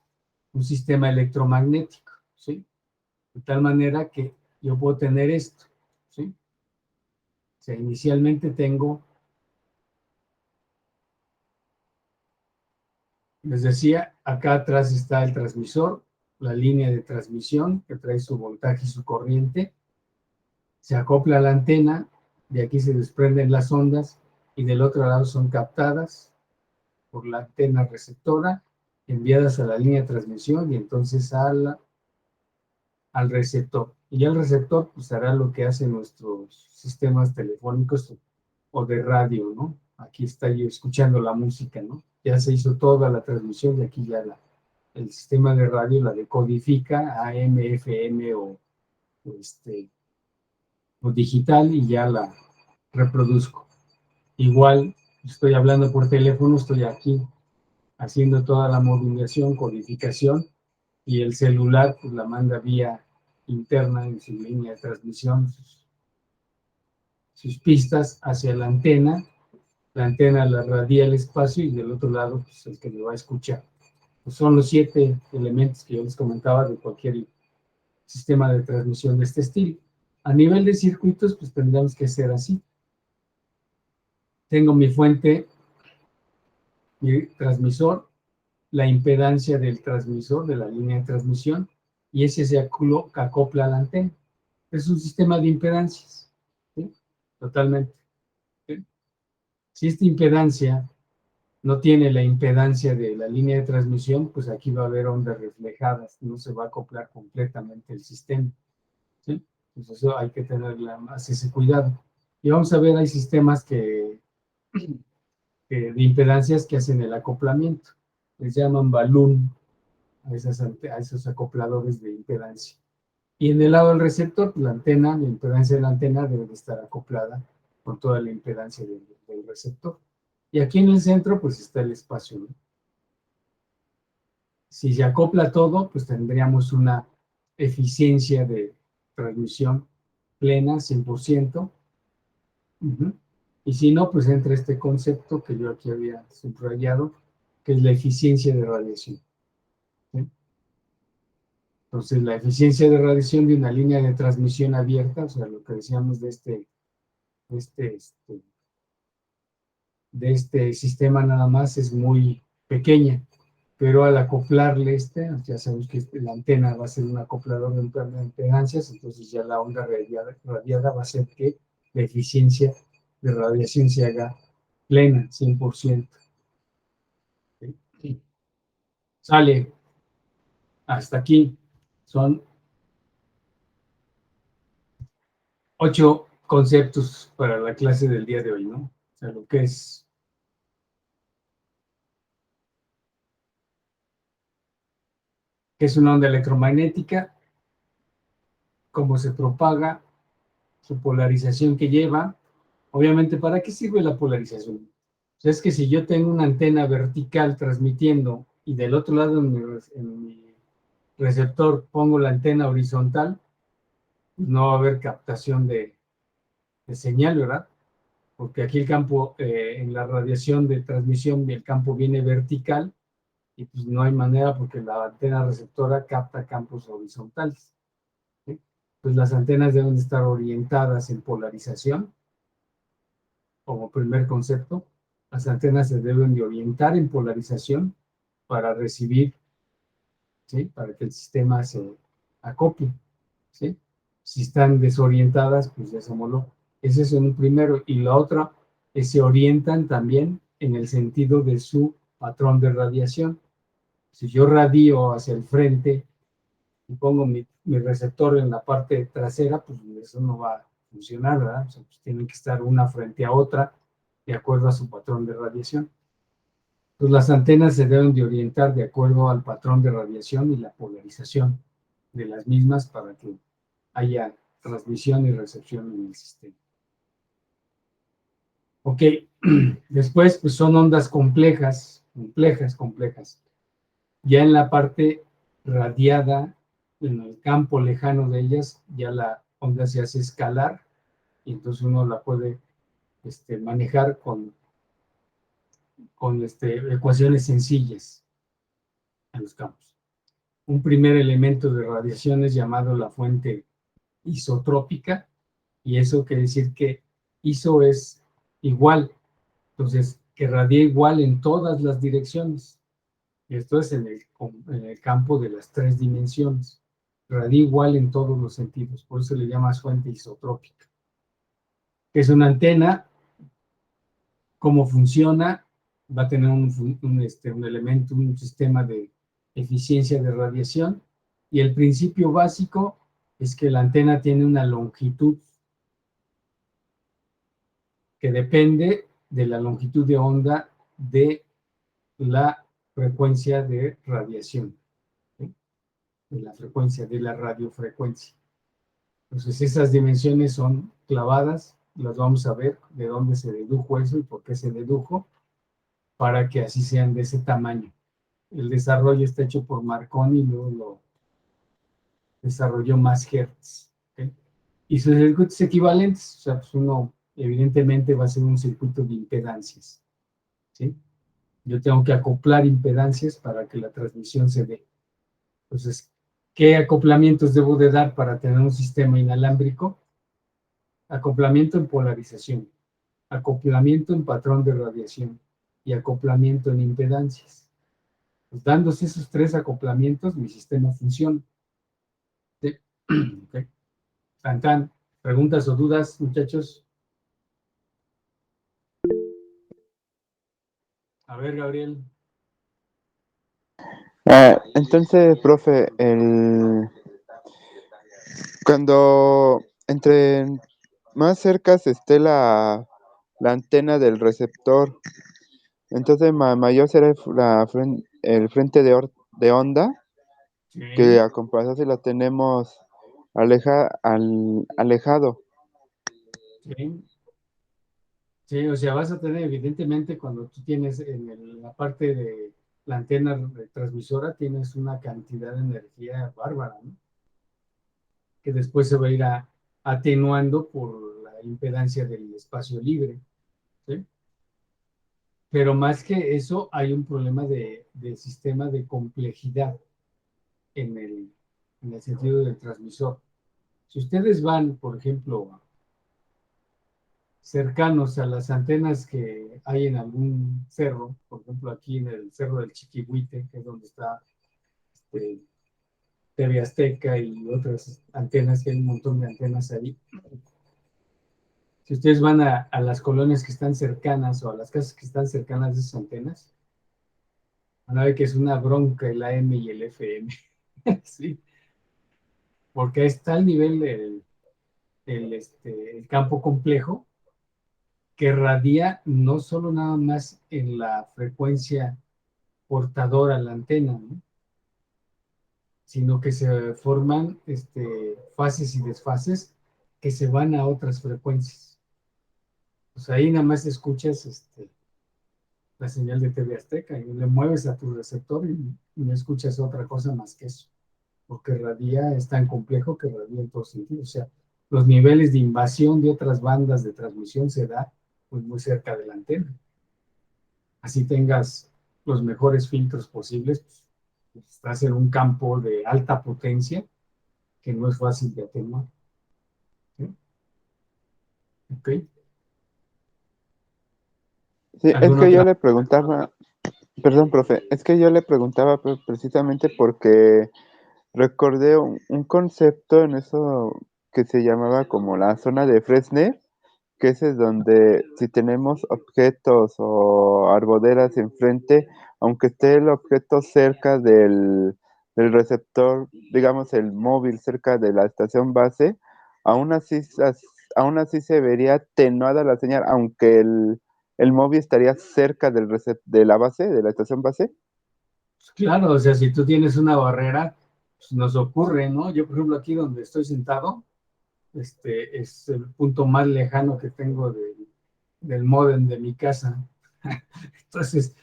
un sistema electromagnético, ¿sí? De tal manera que yo puedo tener esto, ¿sí? O sea, inicialmente tengo, les decía, acá atrás está el transmisor, la línea de transmisión que trae su voltaje y su corriente, se acopla a la antena, de aquí se desprenden las ondas y del otro lado son captadas por la antena receptora, enviadas a la línea de transmisión y entonces al receptor. Y ya el receptor pues hará lo que hacen nuestros sistemas telefónicos o de radio, ¿no? Aquí está yo escuchando la música, ¿no? Ya se hizo toda la transmisión y aquí ya el sistema de radio la decodifica a AM, FM o digital y ya la reproduzco. Igual estoy hablando por teléfono, estoy aquí haciendo toda la modulación, codificación y el celular pues la manda vía interna en su línea de transmisión, sus pistas hacia la antena la radia el espacio y del otro lado, pues el que me va a escuchar. Pues son los 7 elementos que yo les comentaba de cualquier sistema de transmisión de este estilo. A nivel de circuitos, pues tendríamos que ser así. Tengo mi fuente, mi transmisor, la impedancia del transmisor, de la línea de transmisión, y ese se acopla a la antena. Es un sistema de impedancias, ¿sí? Totalmente. ¿Sí? Si esta impedancia no tiene la impedancia de la línea de transmisión, pues aquí va a haber ondas reflejadas, no se va a acoplar completamente el sistema, ¿sí? Pues eso hay que tener más ese cuidado. Y vamos a ver, hay sistemas de impedancias que hacen el acoplamiento, les llaman balloon a esos acopladores de impedancia. Y en el lado del receptor, pues, la impedancia de la antena debe de estar acoplada con toda la impedancia del receptor. Y aquí en el centro, pues está el espacio, ¿no? Si se acopla todo, pues tendríamos una eficiencia de transmisión plena, 100%. Y si no, pues entra este concepto que yo aquí había subrayado, que es la eficiencia de radiación. ¿Sí? Entonces, la eficiencia de radiación de una línea de transmisión abierta, o sea, lo que decíamos este, este, de este sistema nada más es muy pequeña, pero al acoplarle ya sabemos que la antena va a ser un acoplador de impedancias, entonces ya la onda radiada va a hacer que la eficiencia de radiación se haga plena, 100%. ¿Sí? Sale hasta aquí. Son 8 conceptos para la clase del día de hoy, ¿no? O sea, lo que es una onda electromagnética, cómo se propaga, su polarización que lleva. Obviamente, ¿para qué sirve la polarización? O sea, es que si yo tengo una antena vertical transmitiendo y del otro lado en mi receptor pongo la antena horizontal, pues no va a haber captación de señal, ¿verdad? Porque aquí el campo, en la radiación de transmisión, el campo viene vertical y pues no hay manera porque la antena receptora capta campos horizontales. ¿Sí? Pues las antenas deben de estar orientadas en polarización como primer concepto. Las antenas se deben de orientar en polarización para recibir, ¿sí? Para que el sistema se acople, ¿sí? Si están desorientadas, pues ya se moló. Ese es un primero. Y la otra es se orientan también en el sentido de su patrón de radiación. Si yo radio hacia el frente y pongo mi receptor en la parte trasera, pues eso no va a funcionar, ¿verdad? O sea, pues tienen que estar una frente a otra de acuerdo a su patrón de radiación. Pues las antenas se deben de orientar de acuerdo al patrón de radiación y la polarización de las mismas para que haya transmisión y recepción en el sistema. Ok, después pues son ondas complejas. Ya en la parte radiada, en el campo lejano de ellas, ya la onda se hace escalar y entonces uno la puede manejar con ecuaciones sencillas en los campos. Un primer elemento de radiación es llamado la fuente isotrópica, y eso quiere decir que iso es igual, entonces que radia igual en todas las direcciones. Esto es en el campo de las 3 dimensiones. Radia igual en todos los sentidos, por eso le llamas fuente isotrópica. Es una antena, cómo funciona, va a tener un elemento, un sistema de eficiencia de radiación, y el principio básico es que la antena tiene una longitud que depende de la longitud de onda de la frecuencia de radiación, ¿sí? De la frecuencia, de la radiofrecuencia. Entonces, esas dimensiones son clavadas, las vamos a ver de dónde se dedujo eso y por qué se dedujo, para que así sean de ese tamaño. El desarrollo está hecho por Marconi y luego lo desarrolló más Hertz. ¿Okay? Y sus circuitos equivalentes, o sea, pues uno evidentemente va a ser un circuito de impedancias, ¿sí? Yo tengo que acoplar impedancias para que la transmisión se dé. Entonces, ¿qué acoplamientos debo de dar para tener un sistema inalámbrico? Acoplamiento en polarización, acoplamiento en patrón de radiación y acoplamiento en impedancias. Pues dándose esos tres acoplamientos, mi sistema funciona. ¿Sí? Okay. Tan, tan. ¿Preguntas o dudas, muchachos? A ver, Gabriel. Entonces, profe, cuando entre más cerca esté la antena del receptor, entonces mayor será el frente de onda, que Sí, a comparación si la tenemos alejado. sí. Sí, o sea, vas a tener, evidentemente, cuando tú tienes la parte de la antena transmisora, tienes una cantidad de energía bárbara, ¿no? Que después se va a ir atenuando por la impedancia del espacio libre, ¿sí? Pero más que eso, hay un problema de sistema de complejidad en el sentido del transmisor. Si ustedes van, por ejemplo, cercanos a las antenas que hay en algún cerro, por ejemplo, aquí en el cerro del Chiquihuite, que es donde está este, TV Azteca y otras antenas, que hay un montón de antenas ahí. Si ustedes van a las colonias que están cercanas o a las casas que están cercanas de esas antenas, van a ver que es una bronca el AM y el FM. Sí, porque está al nivel el campo complejo que radia no solo nada más en la frecuencia portadora la antena, ¿no? Sino que se forman fases y desfases que se van a otras frecuencias. Pues ahí nada más escuchas la señal de TV Azteca y le mueves a tu receptor y no escuchas otra cosa más que eso, porque radia es tan complejo que radia en todos sentidos. O sea, los niveles de invasión de otras bandas de transmisión se da pues, muy cerca de la antena. Así tengas los mejores filtros posibles, pues, estás en un campo de alta potencia que no es fácil de atenuar. ¿Sí? ¿Ok? Sí, es ¿Alguna que yo otra? le preguntaba, perdón, profe, es que yo le preguntaba precisamente porque recordé un concepto en eso que se llamaba como la zona de Fresnel, que ese es donde si tenemos objetos o arboledas enfrente, aunque esté el objeto cerca del receptor, digamos el móvil cerca de la estación base, aún así, aún así se vería atenuada la señal, aunque el móvil estaría cerca de la base, de la estación base. Claro, o sea, si tú tienes una barrera, pues nos ocurre, ¿no? Yo, por ejemplo, aquí donde estoy sentado, es el punto más lejano que tengo del módem de mi casa. Entonces,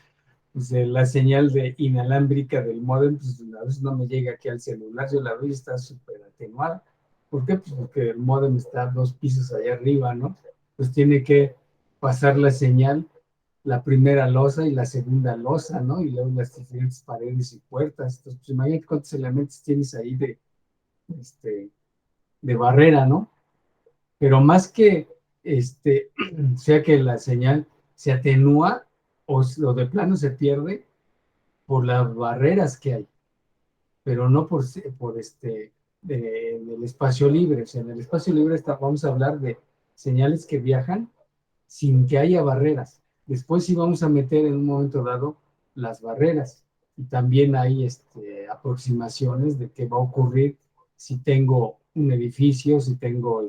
pues, la señal inalámbrica del módem, pues a veces no me llega aquí al celular, yo la veo y está súper atenuada. ¿Por qué? Pues porque el módem está 2 pisos allá arriba, ¿no? Pues tiene que pasar la señal, la primera losa y la segunda losa, ¿no? Y luego las diferentes paredes y puertas. Entonces, pues imagínate cuántos elementos tienes ahí este, de barrera, ¿no? Pero más que sea que la señal se atenúa o de plano se pierde por las barreras que hay, pero no en el espacio libre. O sea, en el espacio libre vamos a hablar de señales que viajan sin que haya barreras. Después sí vamos a meter en un momento dado las barreras. Y también hay aproximaciones de qué va a ocurrir si tengo un edificio, si tengo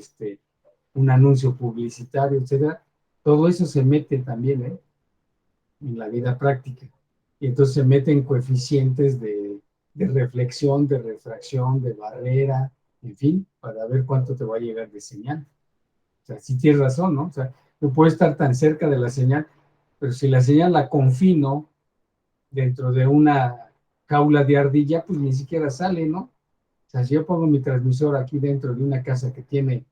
un anuncio publicitario, etcétera. Todo eso se mete también, en la vida práctica. Y entonces se meten coeficientes de reflexión, de refracción, de barrera, en fin, para ver cuánto te va a llegar de señal. O sea, sí tienes razón, ¿no? O sea, no puedo estar tan cerca de la señal, pero si la señal la confino dentro de una jaula de ardilla, pues ni siquiera sale, ¿no? O sea, si yo pongo mi transmisor aquí dentro de una casa que tiene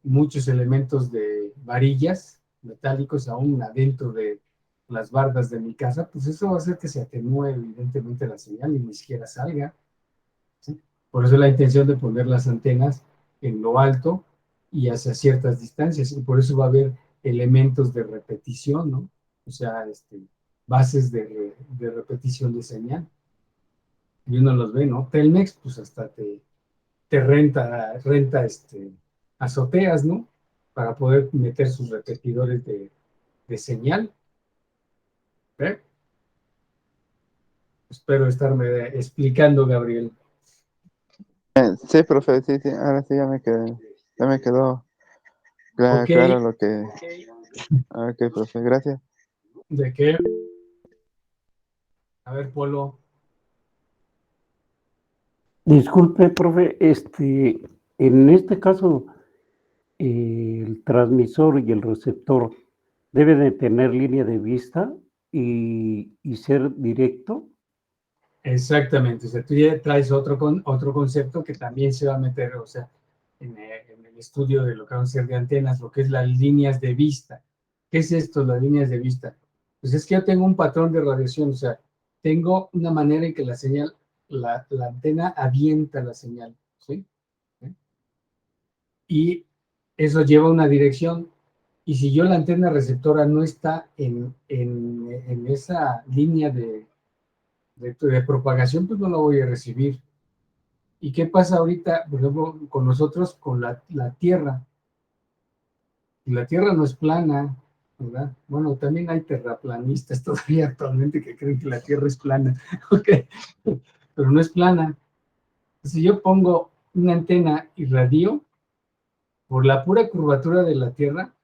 muchos elementos varillas metálicos aún adentro de las bardas de mi casa, pues eso va a hacer que se atenúe evidentemente la señal y ni siquiera salga, ¿sí? Por eso la intención de poner las antenas en lo alto y hacia ciertas distancias, y por eso va a haber elementos de repetición, ¿no? O sea, bases de repetición de señal. Y uno los ve, ¿no? Telmex, pues hasta te renta azoteas, ¿no? Para poder meter sus repetidores de señal. ¿Eh? Espero estarme explicando, Gabriel. Sí, profe, sí, sí, ahora sí ya me quedó Ok, claro lo que... Ok, profe, gracias. ¿de qué? A ver, Polo. Disculpe, profe, en este caso, el transmisor y el receptor debe de tener línea de vista y ser directo. Exactamente, o sea, tú ya traes otro concepto que también se va a meter, o sea, en el estudio de lo que van a ser de antenas, lo que es las líneas de vista. ¿Qué es esto, las líneas de vista? Pues es que yo tengo un patrón de radiación, o sea, tengo una manera en que la señal, la antena avienta la señal, ¿sí? ¿Sí? Y eso lleva una dirección, y si yo la antena receptora no está en esa línea de propagación, pues no la voy a recibir. ¿Y qué pasa ahorita, por ejemplo, con nosotros, con la Tierra? La Tierra no es plana, ¿verdad? Bueno, también hay terraplanistas todavía actualmente que creen que la Tierra es plana, ¿ok? Pero no es plana. Si yo pongo una antena y radio, por la pura curvatura de la Tierra,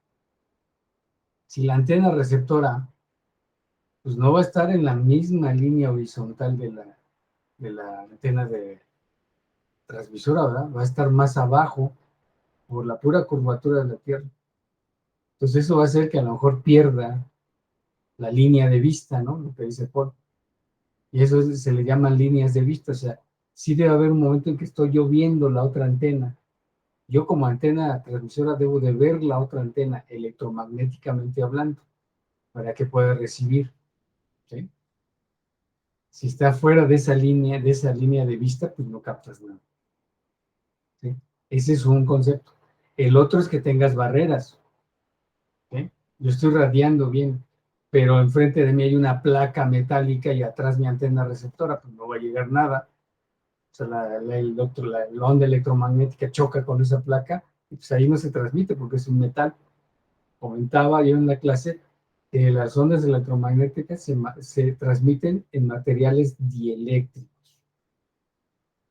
si la antena receptora, pues no va a estar en la misma línea horizontal de la antena de transmisora, ¿verdad? Va a estar más abajo por la pura curvatura de la Tierra. Entonces eso va a hacer que a lo mejor pierda la línea de vista, ¿no? Lo que dice Paul. Y eso se le llaman líneas de vista. O sea, sí debe haber un momento en que estoy yo viendo la otra antena. Yo como antena transmisora debo de ver la otra antena electromagnéticamente hablando para que pueda recibir, ¿sí? Si está fuera de esa línea de vista, pues no captas nada, ¿sí? Ese es un concepto. El otro es que tengas barreras, ¿sí? Yo estoy radiando bien, pero enfrente de mí hay una placa metálica y atrás mi antena receptora, pues no va a llegar nada. O sea, la onda electromagnética choca con esa placa y pues ahí no se transmite porque es un metal. Comentaba yo en la clase que las ondas electromagnéticas se transmiten en materiales dieléctricos.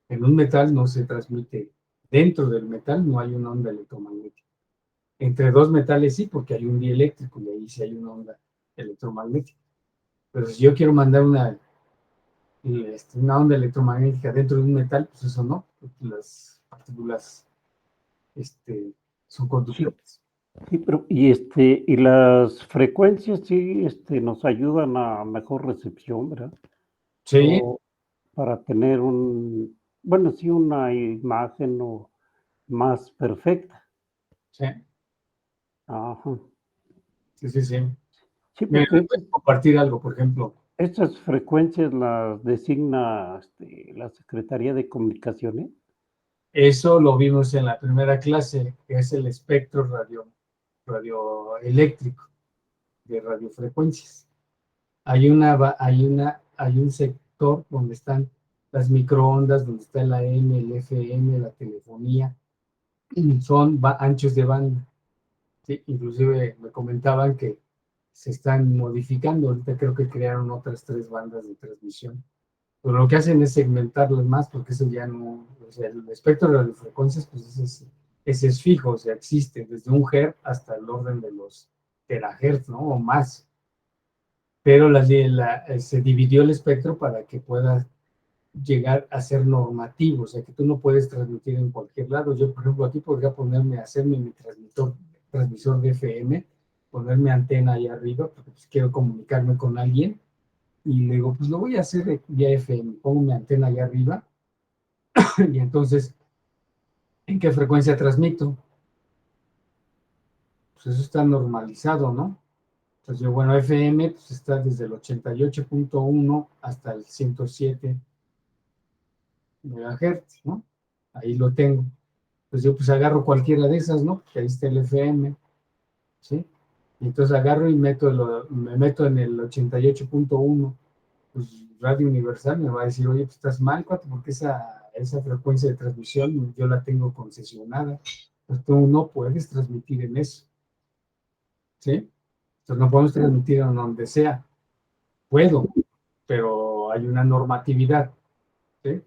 En un metal no se transmite. Dentro del metal no hay una onda electromagnética. Entre dos metales sí, porque hay un dieléctrico y ahí sí hay una onda electromagnética. Pero si yo quiero mandar una onda electromagnética dentro de un metal, pues eso no, porque las partículas son Sí, conductores. sí, pero y las frecuencias sí, nos ayudan a mejor recepción, ¿verdad? Sí, O para tener bueno, sí, una imagen o más perfecta. sí, Ajá. sí, sí, sí. Sí, Mira, porque les voy a compartir algo, por ejemplo. estas frecuencias las designa, la Secretaría de Comunicaciones. Eso lo vimos en la primera clase, que es el espectro radioeléctrico de radiofrecuencias. Hay un sector donde están las microondas, donde está el AM, el FM, la telefonía, son anchos de banda. ¿Sí? Inclusive me comentaban que se están modificando, ahorita creo que crearon otras 3 bandas de transmisión. Pero lo que hacen es segmentarlas más, porque eso ya no, o sea, el espectro de radiofrecuencias, pues ese es fijo, o sea, existe desde 1 Hz hasta el orden de los terahertz, ¿no? O más. Pero se dividió el espectro para que pueda llegar a ser normativo, o sea, que tú no puedes transmitir en cualquier lado. Yo, por ejemplo, aquí podría hacerme mi transmisor de FM, ponerme antena ahí arriba, porque pues, quiero comunicarme con alguien, y le digo, pues lo voy a hacer vía FM, pongo mi antena allá arriba, y entonces, ¿en qué frecuencia transmito? pues eso está normalizado, ¿no? Entonces, yo, bueno, FM pues está desde el 88.1 hasta el 107 megahertz, ¿no? Ahí lo tengo. Pues yo pues agarro cualquiera de esas, ¿no? Porque ahí está el FM, ¿sí? Y entonces agarro y me meto en el 88.1, pues Radio Universal me va a decir, oye, pues estás mal, cuate, porque esa frecuencia de transmisión yo la tengo concesionada, pues tú no puedes transmitir en eso, ¿sí? Entonces no podemos transmitir en donde sea. Puedo, pero hay una normatividad, ¿sí?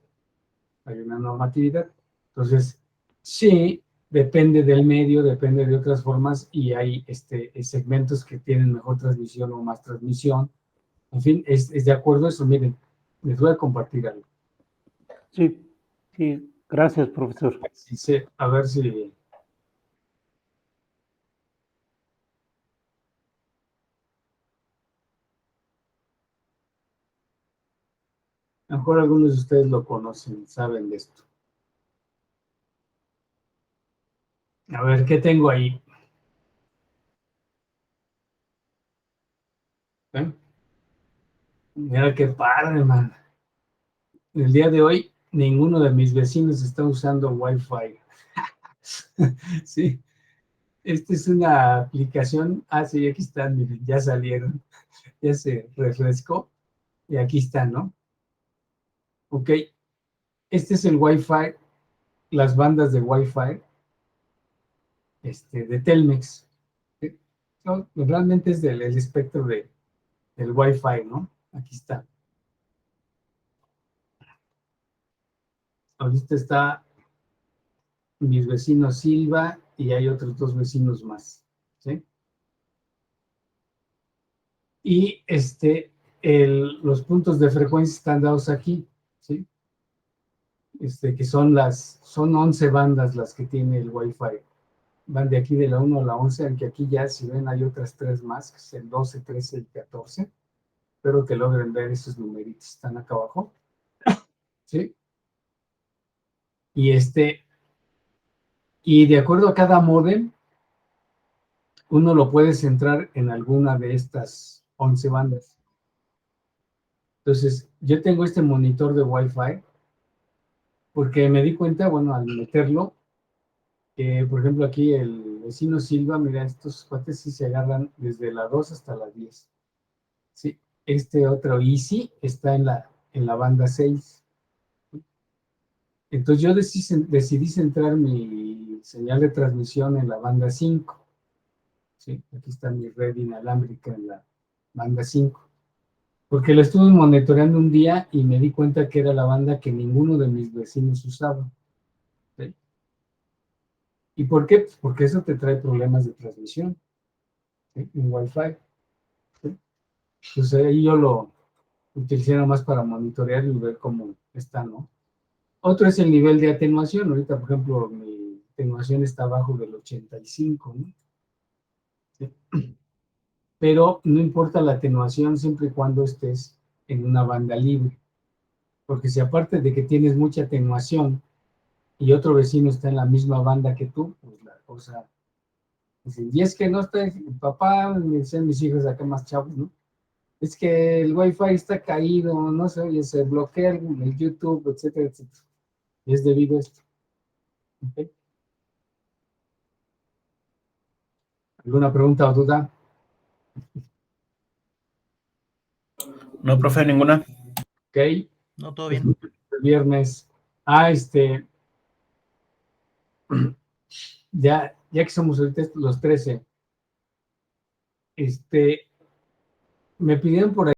Hay una normatividad. Entonces, sí, depende del medio, depende de otras formas y hay segmentos que tienen mejor transmisión o más transmisión. En fin, es de acuerdo a eso. Miren, les voy a compartir algo. Sí, sí, gracias, profesor. Sí, a ver si... A lo mejor algunos de ustedes lo conocen, saben de esto. A ver, ¿qué tengo ahí? ¿Eh? Mira qué padre, man. El día de hoy, ninguno de mis vecinos está usando Wi-Fi. Sí, esta es una aplicación. Ah, sí, aquí están, miren, ya salieron. Ya se refrescó y aquí están, ¿no? Ok, este es el Wi-Fi, las bandas de Wi-Fi de Telmex. ¿Sí? No, realmente es del el espectro del Wi-Fi, ¿no? Aquí está. Ahorita está mis vecinos Silva y hay otros dos vecinos más, ¿sí? Y los puntos de frecuencia están dados aquí, ¿sí? Que son 11 bandas las que tiene el Wi-Fi. Van de aquí de la 1 a la 11, aunque aquí ya, si ven, hay otras tres más, que es el 12, 13 y 14. Espero que logren ver esos numeritos, están acá abajo, ¿sí? Y y de acuerdo a cada módem, uno lo puede centrar en alguna de estas 11 bandas. Entonces, yo tengo este monitor de Wi-Fi porque me di cuenta, bueno, al meterlo, que por ejemplo aquí el vecino Silva, mira, estos cuates sí se agarran desde la 2 hasta la 10. Sí, este otro Easy está en la banda 6. Entonces yo decidí centrar mi señal de transmisión en la banda 5. Sí, aquí está mi red inalámbrica en la banda 5. Porque la estuve monitoreando un día y me di cuenta que era la banda que ninguno de mis vecinos usaba. ¿Sí? ¿Y por qué? Pues porque eso te trae problemas de transmisión, ¿sí? En Wi-Fi. ¿Sí? Entonces ahí yo lo utilicé nada más para monitorear y ver cómo está, ¿no? Otro es el nivel de atenuación. Ahorita, por ejemplo, mi atenuación está abajo del 85, ¿no? ¿Sí? Pero no importa la atenuación siempre y cuando estés en una banda libre. Porque si aparte de que tienes mucha atenuación y otro vecino está en la misma banda que tú, pues la cosa... Y es que no está, papá, me decían mis hijos acá más chavos, ¿no? Es que el Wi-Fi está caído, no sé, oye, se bloquea el YouTube, etcétera, etcétera. Y es debido a esto. ¿Okay? ¿Alguna pregunta o duda? No, profe, ninguna. Ok. No, todo bien. El viernes. Ya que somos ahorita los 13, me pidieron por ahí